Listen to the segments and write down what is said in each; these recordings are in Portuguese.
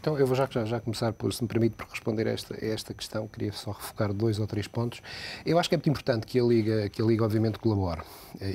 Então, eu vou já começar por, se me permite, por responder a esta questão. Queria só refocar 2 ou 3 pontos. Eu acho que é muito importante que a Liga obviamente, colabore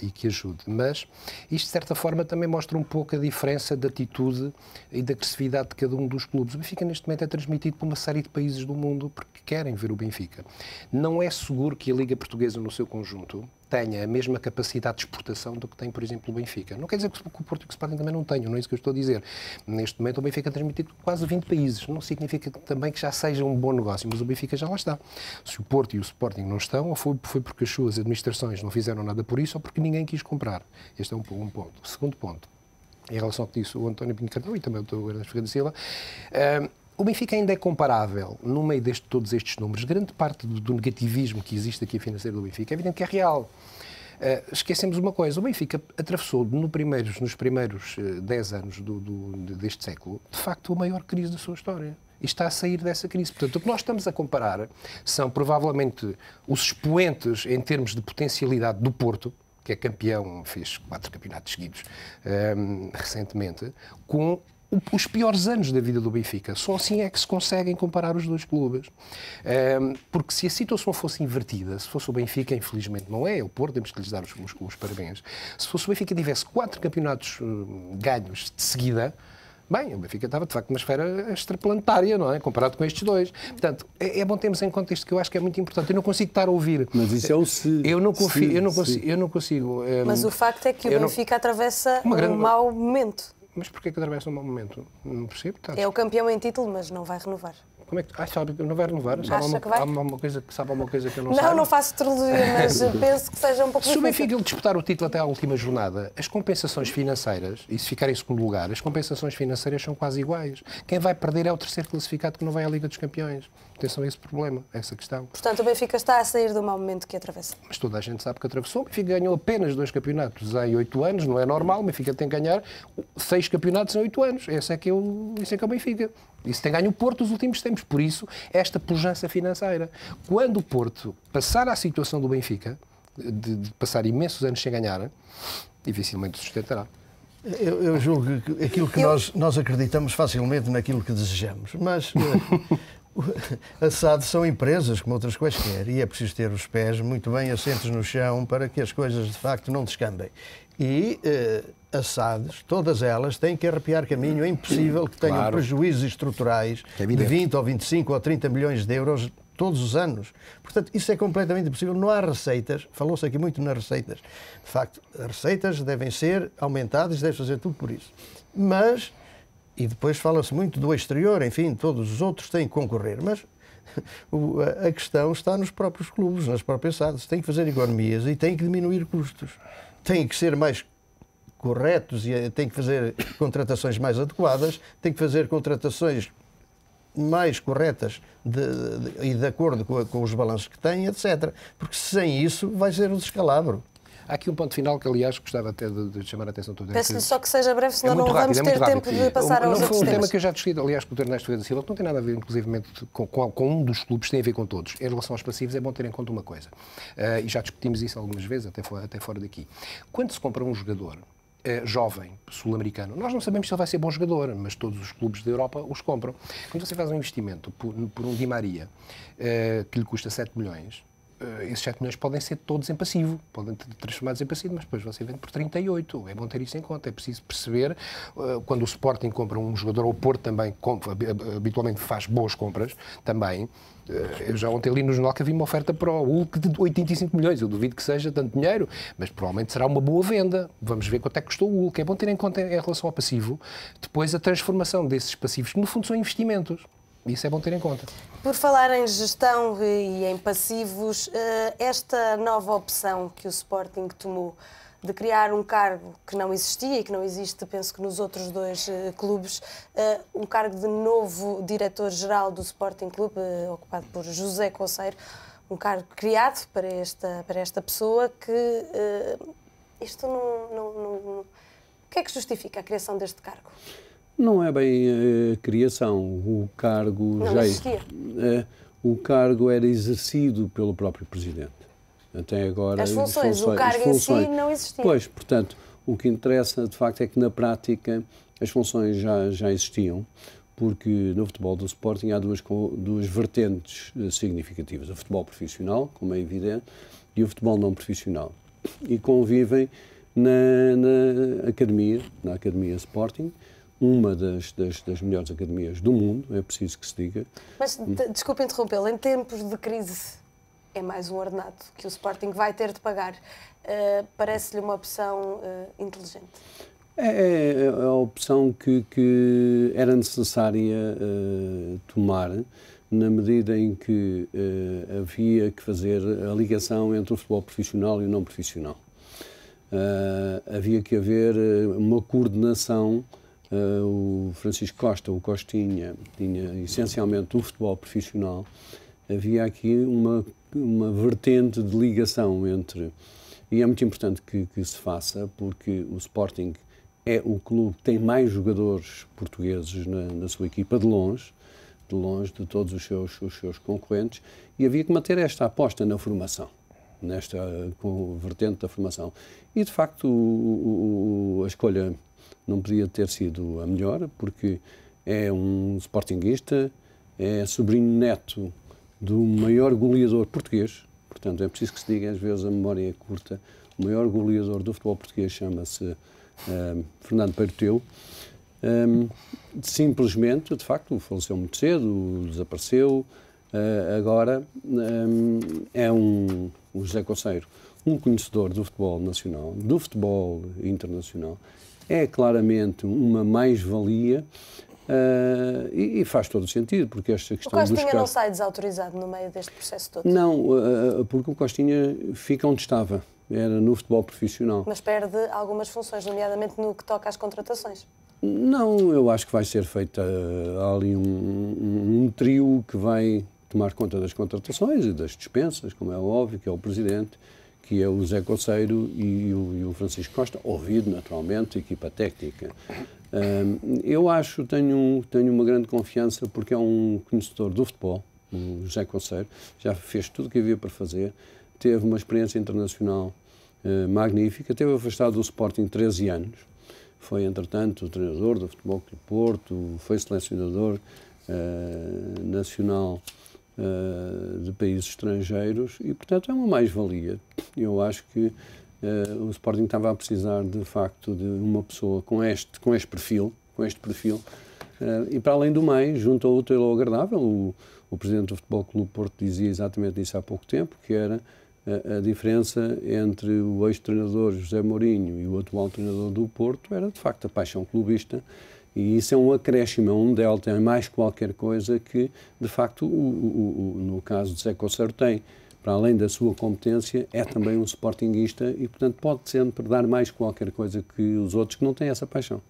e que ajude, mas isto, de certa forma, também mostra um pouco a diferença de atitude e da agressividade de cada um dos clubes. O Benfica, neste momento, é transmitido por uma série de países do mundo porque querem ver o Benfica. Não é seguro que a Liga Portuguesa, no seu conjunto, tenha a mesma capacidade de exportação do que tem, por exemplo, o Benfica. Não quer dizer que o Porto e o Sporting também não tenham, não é isso que eu estou a dizer. Neste momento o Benfica é transmitido por quase 20 países. Não significa também que já seja um bom negócio, mas o Benfica já lá está. Se o Porto e o Sporting não estão, ou foi porque as suas administrações não fizeram nada por isso, ou porque ninguém quis comprar. Este é um ponto. O segundo ponto, em relação ao que disse o António Pinho Cartão e também o Dr. Ernesto Ferreira da Silva, o Benfica ainda é comparável, no meio de todos estes números. Grande parte do negativismo que existe aqui financeiro do Benfica é evidente que é real. Esquecemos uma coisa, o Benfica atravessou nos primeiros 10 anos deste século, de facto, a maior crise da sua história. E está a sair dessa crise. Portanto, o que nós estamos a comparar são, provavelmente, os expoentes em termos de potencialidade do Porto, que é campeão, fez 4 campeonatos seguidos recentemente, com os piores anos da vida do Benfica. Só assim é que se conseguem comparar os dois clubes. Porque se a situação fosse invertida, se fosse o Benfica, infelizmente não é, o Porto, temos que lhes dar os parabéns, se fosse o Benfica tivesse 4 campeonatos ganhos de seguida, bem, o Benfica estava, de facto, numa esfera extraplanetária, não é? Comparado com estes dois. Portanto, é bom termos em conta isto que eu acho que é muito importante. Eu não consigo estar a ouvir. Mas isso é o se. Eu não consigo. Mas o facto é que o Benfica atravessa um mau momento. Mas porquê que atravessa um mau momento? Não percebo. É o campeão em título, mas não vai renovar. Como é que sabe que não vai renovar? Acha que vai? Sabe alguma coisa que eu não sei? Não faço teologia, mas penso que seja um pouco difícil. Se o Benfica disputar o título até à última jornada, as compensações financeiras, e se ficar em segundo lugar, as compensações financeiras são quase iguais. Quem vai perder é o terceiro classificado que não vai à Liga dos Campeões. Atenção a esse problema, a essa questão. Portanto, o Benfica está a sair do mau momento que atravessa. Mas toda a gente sabe que atravessou. O Benfica ganhou apenas 2 campeonatos em 8 anos, não é normal. O Benfica tem que ganhar 6 campeonatos em 8 anos. Esse é que é o Benfica. Isso tem ganho o Porto nos últimos tempos. Por isso, esta pujança financeira. Quando o Porto passar à situação do Benfica, de passar imensos anos sem ganhar, dificilmente sustentará. Eu julgo que aquilo que nós acreditamos facilmente naquilo que desejamos, mas a SAD são empresas como outras quaisquer e é preciso ter os pés muito bem assentos no chão para que as coisas de facto não descambem. E as SADs, todas elas, têm que arrepiar caminho. É impossível que tenham prejuízos estruturais de 20 ou 25 ou 30 milhões de euros todos os anos. Portanto, isso é completamente impossível. Não há receitas. Falou-se aqui muito nas receitas. De facto, as receitas devem ser aumentadas, deve fazer tudo por isso. Mas, e depois fala-se muito do exterior, enfim, todos os outros têm que concorrer. Mas a questão está nos próprios clubes, nas próprias SADs. Têm que fazer economias e têm que diminuir custos. Têm que ser mais corretos e têm que fazer contratações mais adequadas, têm que fazer contratações mais corretas e de acordo com os balanços que têm, etc. Porque sem isso vai ser um descalabro. Há aqui um ponto final que, aliás, gostava até de chamar a atenção toda. Peço-lhe só que seja breve, senão não vamos ter tempo de passar aos outros temas. Não foi um tema que eu já discuti, aliás, com o Dr. Ernesto Ferreira da Silva, que não tem nada a ver, inclusivamente, com um dos clubes, tem a ver com todos. Em relação aos passivos, é bom ter em conta uma coisa. E já discutimos isso algumas vezes, até fora daqui. Quando se compra um jogador jovem, sul-americano, nós não sabemos se ele vai ser bom jogador, mas todos os clubes da Europa os compram. Quando você faz um investimento por um Di Maria, que lhe custa 7 milhões, esses 7 milhões podem ser todos em passivo, podem ser transformados em passivo, mas depois você vende por 38. É bom ter isso em conta. É preciso perceber, quando o Sporting compra um jogador, ou o Porto também habitualmente faz boas compras, também. Eu já ontem li no jornal que havia uma oferta para o Hulk de 85 milhões. Eu duvido que seja tanto dinheiro, mas provavelmente será uma boa venda. Vamos ver quanto é que custou o Hulk. É bom ter em conta, em relação ao passivo, depois a transformação desses passivos, que no fundo são investimentos. Isso é bom ter em conta. Por falar em gestão e em passivos, esta nova opção que o Sporting tomou de criar um cargo que não existia e que não existe, penso que nos outros 2 clubes, um cargo de novo diretor-geral do Sporting Clube, ocupado por José Conceiro, um cargo criado para esta pessoa que isto não... O que é que justifica a criação deste cargo? Não é bem a criação. O cargo não já existia. O cargo era exercido pelo próprio Presidente. Até agora, as funções, o cargo em si não existia. Pois, portanto, o que interessa de facto é que na prática as funções já existiam, porque no futebol do Sporting há duas vertentes significativas. O futebol profissional, como é evidente, e o futebol não profissional. E convivem na Academia Sporting, uma das melhores academias do mundo, é preciso que se diga. Mas, desculpe interrompê-lo, em tempos de crise, é mais um ordenado que o Sporting vai ter de pagar. Parece-lhe uma opção inteligente? É a opção que era necessária tomar, na medida em que havia que fazer a ligação entre o futebol profissional e o não profissional. Havia que haver uma coordenação. O Francisco Costa, o Costinha, tinha essencialmente o futebol profissional. Havia aqui uma vertente de ligação entre... E é muito importante que se faça, porque o Sporting é o clube que tem mais jogadores portugueses na sua equipa, de longe de todos os seus concorrentes, e havia que manter esta aposta na formação, nesta vertente da formação. E, de facto, a escolha não podia ter sido a melhor, porque é um sportinguista, é sobrinho-neto do maior goleador português, portanto é preciso que se diga, às vezes a memória é curta, o maior goleador do futebol português chama-se Fernando Peiroteu. Simplesmente, de facto, faleceu muito cedo, desapareceu, agora é o José Coceiro, um conhecedor do futebol nacional, do futebol internacional, é claramente uma mais-valia e faz todo o sentido, porque esta questão o Costinha não sai desautorizado no meio deste processo todo? Não, porque o Costinha fica onde estava, era no futebol profissional. Mas perde algumas funções, nomeadamente no que toca às contratações? Não, eu acho que vai ser feita ali um trio que vai tomar conta das contratações e das dispensas, como é óbvio, que é o Presidente, que é o Zé Coceiro e o Francisco Costa, ouvido naturalmente, a equipa técnica. Eu acho, tenho uma grande confiança, porque é um conhecedor do futebol, o José Coceiro, já fez tudo o que havia para fazer, teve uma experiência internacional magnífica, teve afastado do Sporting 13 anos, foi, entretanto, o treinador do Futebol Clube Porto, foi selecionador nacional de países estrangeiros e, portanto, é uma mais-valia. Eu acho que o Sporting estava a precisar, de facto, de uma pessoa com este perfil, e, para além do mais, junto ao útil ao agradável, o Presidente do Futebol Clube Porto dizia exatamente isso há pouco tempo, que era a diferença entre o ex-treinador José Mourinho e o atual treinador do Porto era, de facto, a paixão clubista. E isso é um acréscimo, é um delta, é mais qualquer coisa que, de facto, no caso de Zé Coceiro tem. Para além da sua competência, é também um sportinguista e, portanto, pode sempre dar mais qualquer coisa que os outros que não têm essa paixão.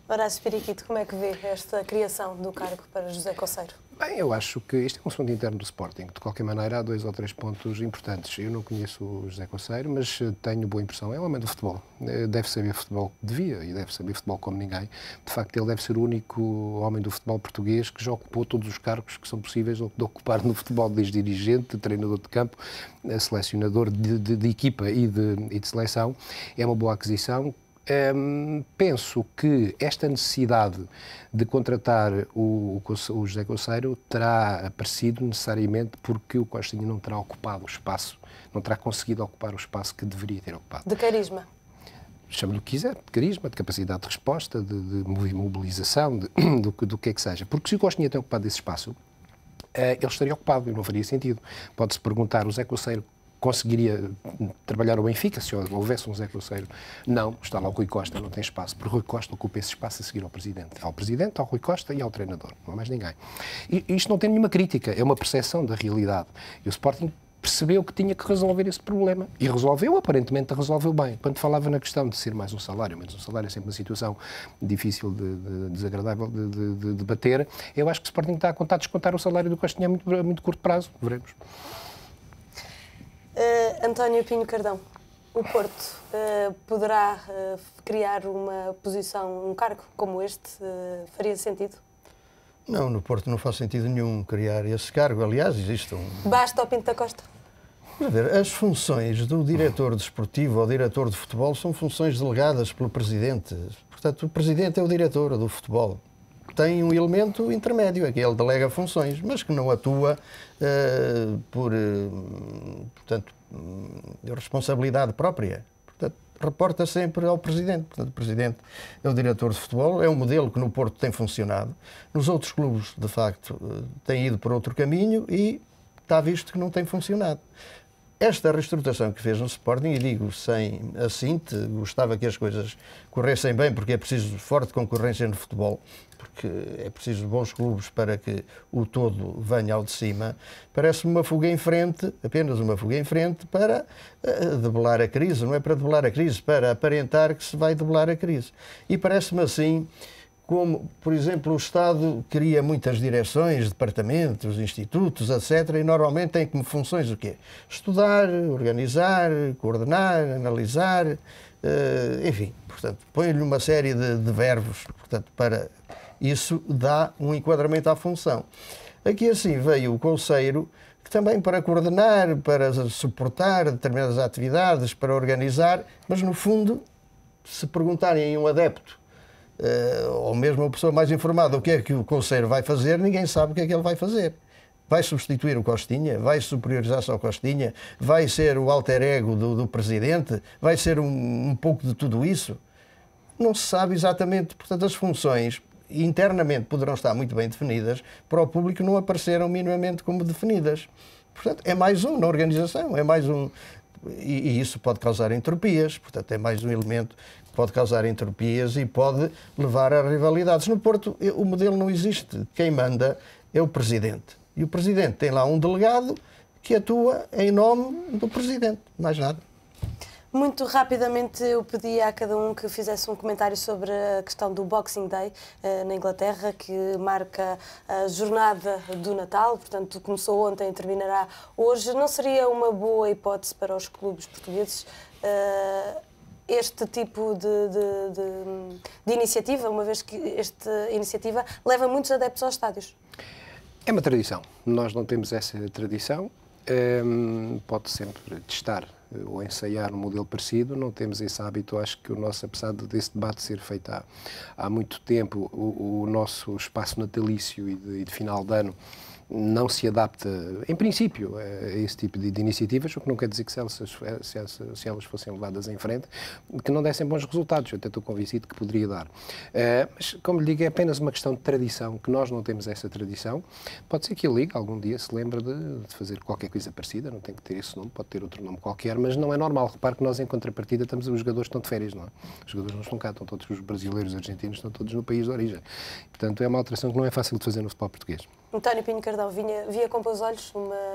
Horácio Piriquito, como é que vê esta criação do cargo para José Coceiro? Bem, eu acho que isto é um assunto interno do Sporting. De qualquer maneira, há 2 ou 3 pontos importantes. Eu não conheço o José Coceiro, mas tenho boa impressão. É um homem do futebol. Deve saber futebol, devia, e deve saber futebol como ninguém. De facto, ele deve ser o único homem do futebol português que já ocupou todos os cargos que são possíveis de ocupar no futebol, desde dirigente, treinador de campo, selecionador de equipa e de seleção. É uma boa aquisição. Penso que esta necessidade de contratar o José Coceiro terá aparecido necessariamente porque o Costinha não terá ocupado o espaço, não terá conseguido ocupar o espaço que deveria ter ocupado. De carisma? Chame-lhe o que quiser, de carisma, de capacidade de resposta, de mobilização, do que é que seja. Porque se o Costinha tem ocupado esse espaço, ele estaria ocupado e não faria sentido. Pode-se perguntar, o José Coceiro conseguiria trabalhar ao Benfica se houvesse um Zé Coceiro? Não, está lá o Rui Costa, não tem espaço, porque o Rui Costa ocupa esse espaço a seguir ao Presidente. Ao Presidente, ao Rui Costa e ao treinador, não há mais ninguém. E isto não tem nenhuma crítica, é uma percepção da realidade. E o Sporting percebeu que tinha que resolver esse problema. E resolveu, aparentemente resolveu bem. Quando falava na questão de ser mais um salário, menos um salário, é sempre uma situação difícil, desagradável de debater, eu acho que o Sporting está a contar descontar o salário do Costinha a muito curto prazo. Veremos. António Pinho Cardão, o Porto poderá criar uma posição, um cargo como este? Faria sentido? Não, no Porto não faz sentido nenhum criar esse cargo. Aliás, existe um... Basta ao Pinto da Costa? Quer ver, as funções do diretor desportivo ou diretor de futebol são funções delegadas pelo Presidente. Portanto, o Presidente é o diretor do futebol. tem um elemento intermédio, é que ele delega funções, mas que não atua portanto, responsabilidade própria. Portanto, reporta sempre ao Presidente. Portanto, o Presidente é o diretor de futebol, é um modelo que no Porto tem funcionado. Nos outros clubes, de facto, tem ido por outro caminho e está visto que não tem funcionado. Esta reestruturação que fez no Sporting, e digo sem assinte, gostava que as coisas corressem bem, porque é preciso forte concorrência no futebol, porque é preciso bons clubes para que o todo venha ao de cima, parece-me uma fuga em frente, apenas uma fuga em frente, para debelar a crise. Não é para debelar a crise, para aparentar que se vai debelar a crise. E parece-me assim, como, por exemplo, o Estado cria muitas direções, departamentos, institutos, etc., e normalmente tem como funções o quê? Estudar, organizar, coordenar, analisar, enfim, portanto, põe-lhe uma série de verbos, portanto, para isso dá um enquadramento à função. Aqui assim veio o Conselho, que também para coordenar, para suportar determinadas atividades, para organizar, mas no fundo, se perguntarem a um adepto, ou mesmo a pessoa mais informada o que é que o Conselho vai fazer, ninguém sabe o que é que ele vai fazer. Vai substituir o Costinha? Vai superiorizar-se ao Costinha? Vai ser o alter ego do Presidente? Vai ser um pouco de tudo isso? Não se sabe exatamente. Portanto, as funções internamente poderão estar muito bem definidas, para o público não apareceram minimamente como definidas. Portanto, é mais um na organização, é mais um... E isso pode causar entropias, portanto, é mais um elemento que pode causar entropias e pode levar a rivalidades. No Porto, o modelo não existe. Quem manda é o Presidente. E o Presidente tem lá um delegado que atua em nome do Presidente, mais nada. Muito rapidamente eu pedi a cada um que fizesse um comentário sobre a questão do Boxing Day na Inglaterra, que marca a jornada do Natal, portanto começou ontem e terminará hoje. Não seria uma boa hipótese para os clubes portugueses este tipo de iniciativa, uma vez que esta iniciativa leva muitos adeptos aos estádios? É uma tradição. Nós não temos essa tradição. Pode sempre testar ou ensaiar um modelo parecido, não temos esse hábito. Acho que o nosso, apesar desse debate ser feito há muito tempo, o nosso espaço natalício e de final de ano não se adapta, em princípio, a esse tipo de iniciativas, o que não quer dizer que se elas fossem levadas em frente, que não dessem bons resultados. Eu até estou convencido que poderia dar. Mas, como lhe digo, é apenas uma questão de tradição, que nós não temos essa tradição. Pode ser que a Liga, algum dia, se lembre de fazer qualquer coisa parecida, não tem que ter esse nome, pode ter outro nome qualquer, mas não é normal. Repare que nós, em contrapartida, os jogadores estão de férias, não é? Os jogadores não estão cá, estão todos os brasileiros, os argentinos, estão todos no país de origem. Portanto, é uma alteração que não é fácil de fazer no futebol português. António Pinho Cardão, via com bons olhos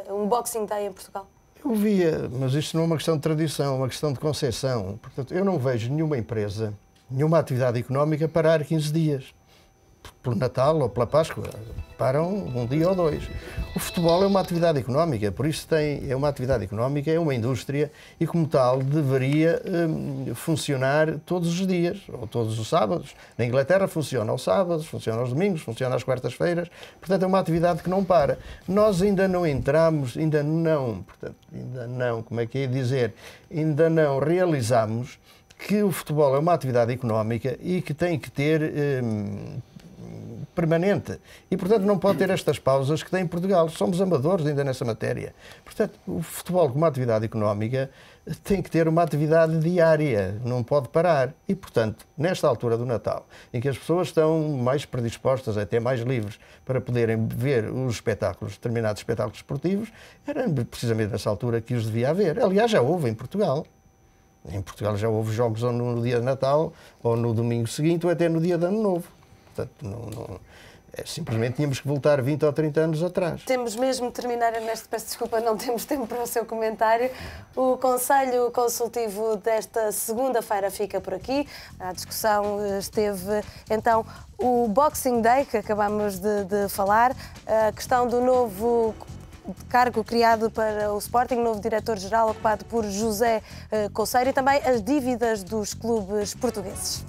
um Boxing Day em Portugal? Eu via, mas isto não é uma questão de tradição, é uma questão de concepção. Portanto, eu não vejo nenhuma empresa, nenhuma atividade económica parar 15 dias. Pelo Natal ou pela Páscoa, param um dia ou dois. O futebol é uma atividade económica, por isso é uma atividade económica, é uma indústria e, como tal, deveria funcionar todos os dias, ou todos os sábados. Na Inglaterra funciona aos sábados, funciona aos domingos, funciona às quartas-feiras, portanto é uma atividade que não para. Nós ainda não entramos, ainda não, como é que é dizer, ainda não realizamos que o futebol é uma atividade económica e que tem que ter permanente. E, portanto, não pode ter estas pausas que tem em Portugal. Somos amadores ainda nessa matéria. Portanto, o futebol como atividade económica tem que ter uma atividade diária, não pode parar. E, portanto, nesta altura do Natal, em que as pessoas estão mais predispostas, até mais livres, para poderem ver os espetáculos, determinados espetáculos esportivos, era precisamente nessa altura que os devia haver. Aliás, já houve em Portugal. Em Portugal já houve jogos ou no dia de Natal, ou no domingo seguinte, ou até no dia de Ano Novo. Portanto, simplesmente tínhamos que voltar 20 ou 30 anos atrás. Temos mesmo de terminar, Ernesto, peço desculpa, não temos tempo para o seu comentário. O Conselho Consultivo desta segunda-feira fica por aqui. A discussão esteve, então, o Boxing Day, que acabamos de falar, a questão do novo cargo criado para o Sporting, novo diretor-geral ocupado por José Couceiro, e também as dívidas dos clubes portugueses.